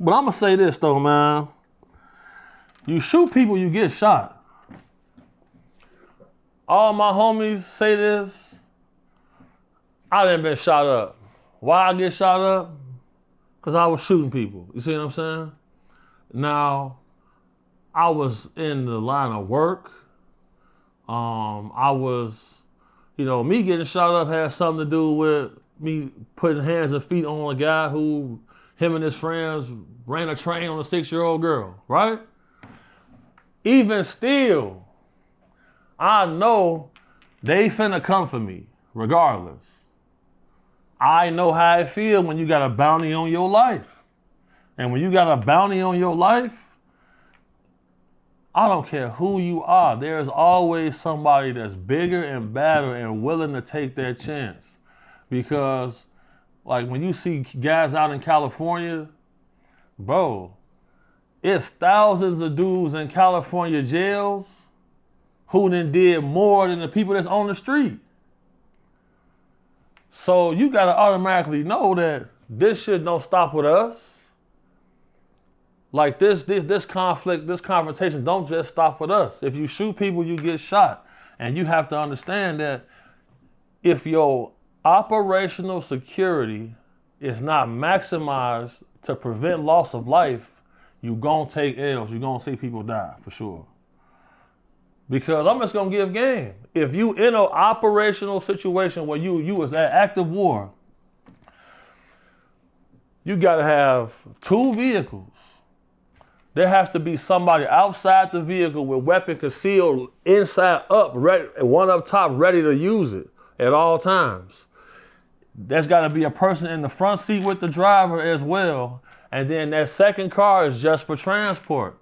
But I'm gonna say this though, man. You shoot people, you get shot. All my homies say this. I done been shot up. Why I get shot up? Because I was shooting people. You see what I'm saying? Now, I was in the line of work. I was, me getting shot up had something to do with me putting hands and feet on a guy who, him and his friends ran a train on a 6-year-old girl, right? Even still, I know they finna come for me, regardless. I know how it feels when you got a bounty on your life. And when you got a bounty on your life, I don't care who you are. There's always somebody that's bigger and badder and willing to take that chance. Because, like, when you see guys out in California, bro, it's thousands of dudes in California jails who done did more than the people that's on the street. So you gotta automatically know that this shit don't stop with us. Like this conflict, this confrontation don't just stop with us. If you shoot people, you get shot. And you have to understand that if your operational security is not maximized to prevent loss of life, you gonna take L's. You gonna see people die for sure. Because I'm just gonna give game. If you in an operational situation where you was at active war, you gotta have 2 vehicles. There has to be somebody outside the vehicle with weapon concealed inside up, ready, one up top ready to use it at all times. There's gotta be a person in the front seat with the driver as well. And then that second car is just for transport.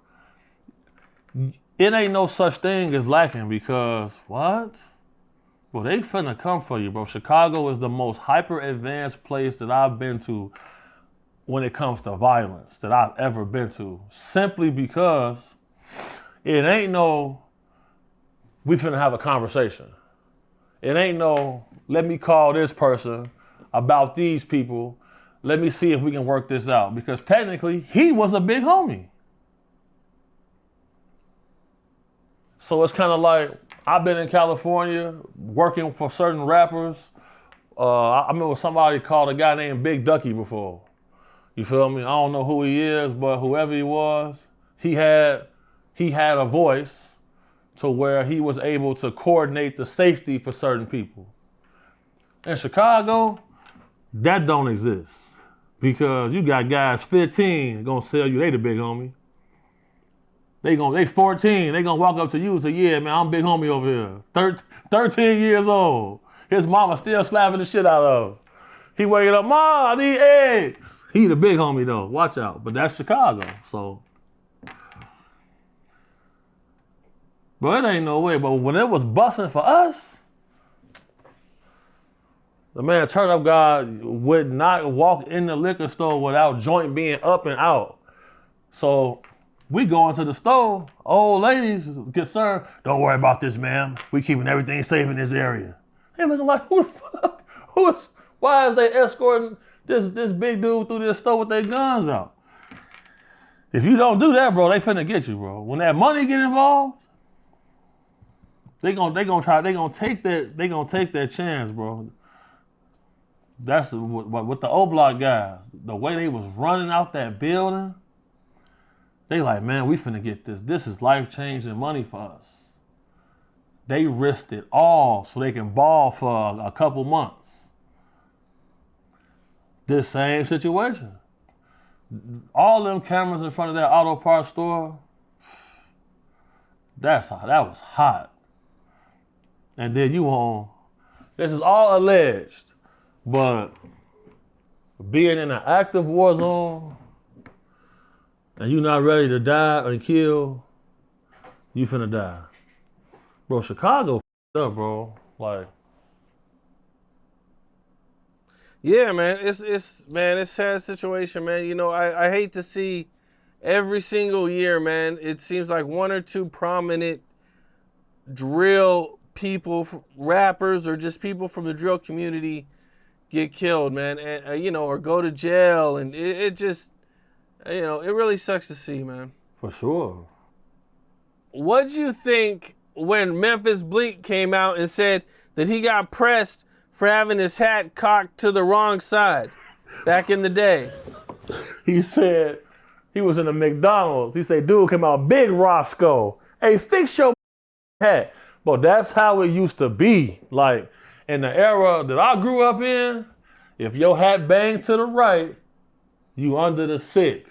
It ain't no such thing as lacking because, what? Well, they finna come for you, bro. Chicago is the most hyper-advanced place that I've been to when it comes to violence that I've ever been to. Simply because it ain't no, we finna have a conversation. It ain't no, let me call this person about these people. Let me see if we can work this out. Because technically, he was a big homie. So it's kind of like, I've been in California working for certain rappers. I remember somebody called a guy named Big Ducky before. You feel me? I don't know who he is, but whoever he was, he had a voice to where he was able to coordinate the safety for certain people. In Chicago, that don't exist. Because you got guys 15 gonna sell you, they the big homie. They 14, they gonna walk up to you and say, yeah, man, I'm big homie over here. 13 years old. His mama still slapping the shit out of him. He waking up, Ma, I need eggs. He the big homie though, watch out. But that's Chicago, so. But it ain't no way, but when it was busting for us, the man turn up guy would not walk in the liquor store without joint being up and out. So we go into the store, old ladies concerned, don't worry about this, ma'am. We keeping everything safe in this area. They looking like, who the fuck? Why is they escorting this big dude through this store with their guns out? If you don't do that, bro, they finna get you, bro. When that money get involved, they gonna take that chance, bro. That's with the O-Block guys, the way they was running out that building, they like, man, we finna get this. This is life-changing money for us. They risked it all so they can ball for a couple months. This same situation. All them cameras in front of that auto parts store, that was hot. And then this is all alleged, but being in an active war zone and you not ready to die and kill, you finna die. Bro, Chicago up, bro. Like, yeah, man, it's a sad situation, man. You know, I hate to see every single year, man, it seems like one or two prominent drill people, rappers, or just people from the drill community get killed, man, and or go to jail, and it just, You know, it really sucks to see, man. For sure. What'd you think when Memphis Bleek came out and said that he got pressed for having his hat cocked to the wrong side back in the day? He said he was in a McDonald's. He said, dude came out, big Roscoe. Hey, fix your hat. But that's how it used to be. Like, in the era that I grew up in, if your hat banged to the right, you under the 6.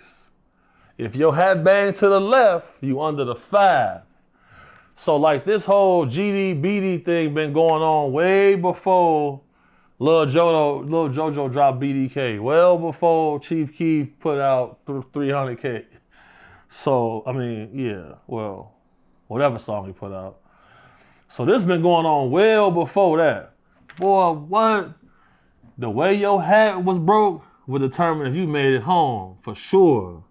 If your hat banged to the left, you under the 5. So like this whole GD, BD thing been going on way before Lil Jojo dropped BDK. Well before Chief Keef put out 300K. So, I mean, yeah, well, whatever song he put out. So this been going on well before that. Boy, what? The way your hat was broke would determine if you made it home, for sure.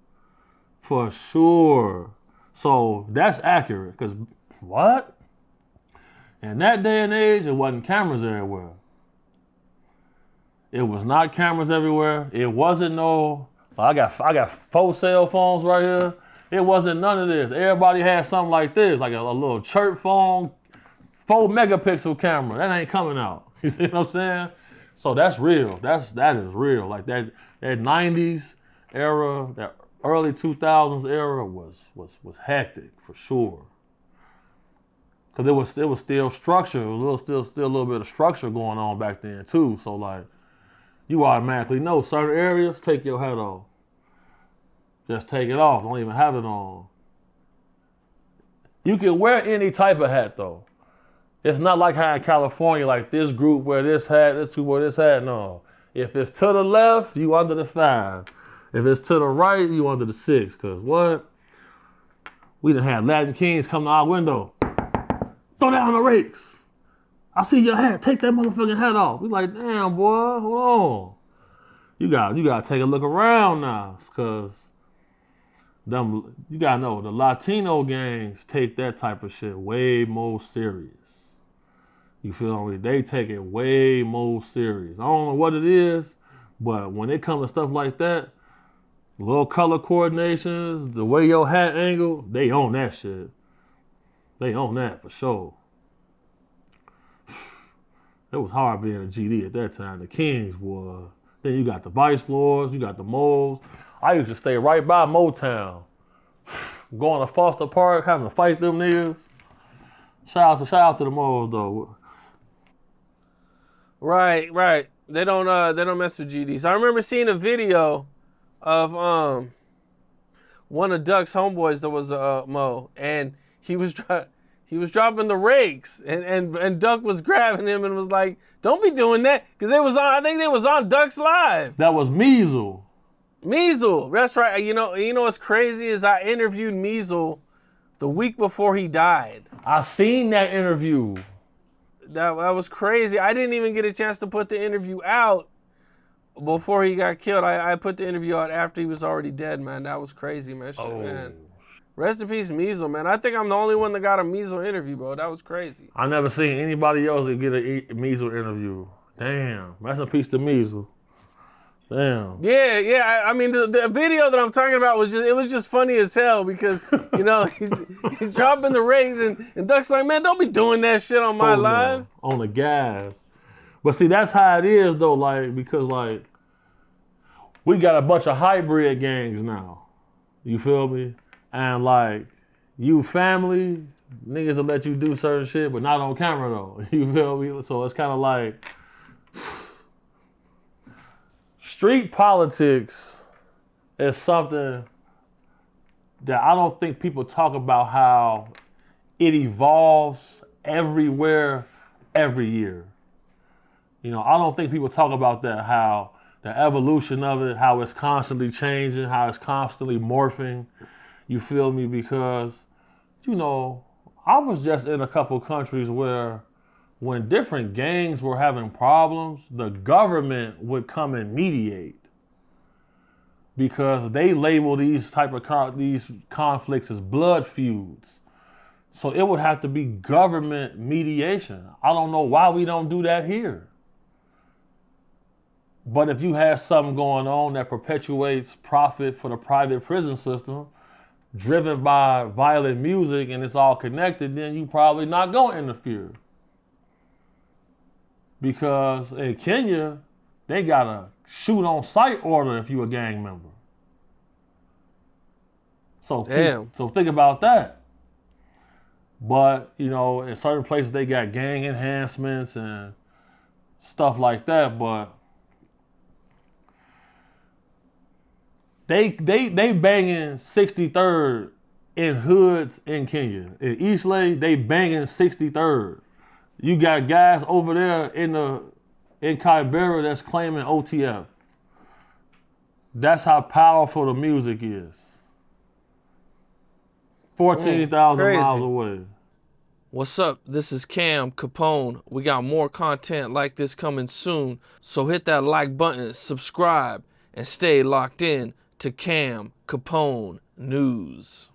For sure. So that's accurate, because what? In that day and age, it wasn't cameras everywhere. It was not cameras everywhere. It wasn't no, I got 4 cell phones right here. It wasn't none of this. Everybody had something like this, like a little chirp phone, 4 megapixel camera. That ain't coming out. You see what I'm saying? So that's real. That is real. Like that 90s era, that early 2000s era was hectic for sure. Cause it was still structure. It was still a little bit of structure going on back then too. So like, you automatically know certain areas, take your hat off. Just take it off. Don't even have it on. You can wear any type of hat though. It's not like how in California, like this group wear this hat, this group wear this hat. No. If it's to the left, you under the 5. If it's to the right, you under the 6. Cause what? We done had Latin Kings come to our window. Throw down the rakes. I see your hat. Take that motherfucking hat off. We like, damn, boy, hold on. You gotta take a look around now, cause you gotta know the Latino gangs take that type of shit way more serious. You feel me? They take it way more serious. I don't know what it is, but when it comes to stuff like that, little color coordinations, the way your hat angle, they own that shit. They own that for sure. It was hard being a GD at that time. The Kings were. Then you got the Vice Lords, you got the Moles. I used to stay right by Motown. Going to Foster Park, having to fight them niggas. Shout out to the Moles though. Right. They don't mess with GDs. I remember seeing a video of one of Duck's homeboys that was Mo, and he was dropping the rakes, and Duck was grabbing him and was like, "Don't be doing that," because I think they was on Duck's Live. That was Measle. Measle, that's right. You know what's crazy is I interviewed Measle the week before he died. I seen that interview. That was crazy. I didn't even get a chance to put the interview out before he got killed. I put the interview out after he was already dead, man. That was crazy, man. Shit, man. Rest in peace, Measle, man. I think I'm the only one that got a Measle interview, bro. That was crazy. I never seen anybody else that get a Measle interview. Damn. Rest in peace to Measle. Damn. Yeah. I mean, the video that I'm talking about was just funny as hell because, you know, he's dropping the rakes and Duck's like, man, don't be doing that shit on my live. On the gas. But see, that's how it is though, like, because like, we got a bunch of hybrid gangs now. You feel me? And like, you family, niggas will let you do certain shit, but not on camera though. You feel me? So it's kind of like, street politics is something that I don't think people talk about how it evolves everywhere, every year. You know, I don't think people talk about that, how the evolution of it, how it's constantly changing, how it's constantly morphing. You feel me? Because, you know, I was just in a couple countries where when different gangs were having problems, the government would come and mediate because they label these type of these conflicts as blood feuds. So it would have to be government mediation. I don't know why we don't do that here. But if you have something going on that perpetuates profit for the private prison system, driven by violent music, and it's all connected, then you probably not going to interfere. Because in Kenya, they got a shoot on sight order if you a gang member. So think about that. But, you know, in certain places they got gang enhancements and stuff like that, but they banging 63rd in hoods in Kenya. In Eastlake, they banging 63rd. You got guys over there in Kibera that's claiming OTF. That's how powerful the music is. 14,000 miles away. What's up? This is Cam Capone. We got more content like this coming soon, so hit that like button, subscribe, and stay locked in to Cam Capone News.